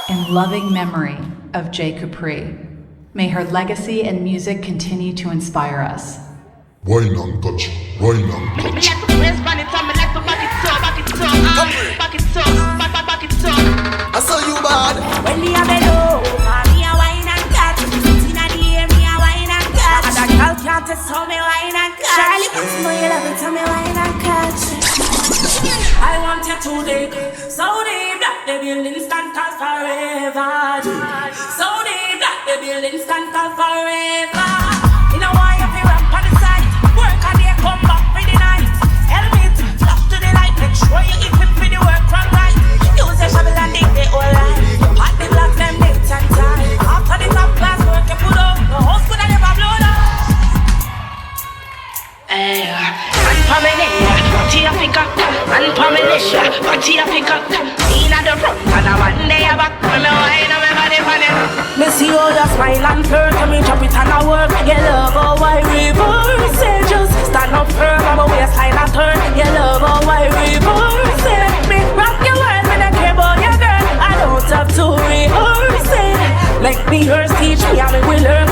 In loving memory of Jay Capri, may her legacy and music continue to inspire us. Wine and touch, wine and touch. I saw you bad. When me a below, me a wine and catch. Inna the air, me a wine and catch. And a girl can't test how me wine and catch. Charlie, know you love it, how me wine and catch. I want you today, so deep that they building stand tall forever. So deep that they building stand tall forever. You know why you feel ramp on the side. Work on day, come back for the night. Helmet, flash to the light. Make sure you equip for the work from right. Use your shovel and dig the whole line. Hot the block, them dates and time. After the top class work you put up, the house could have never blown up. And Pamela, party a pick up. And Pamela, party a pick up. In at the front and a one day a back. When me wine on me body for them. Me see all your smile and flirt. When me chop it and a work. Your love oh why reverse it. Just stand up firm on my waistline and turn. Your love oh why reverse it. Big rock your world when I care about your girl. I don't have to rehearse it. Like me yours teach me and we will learn.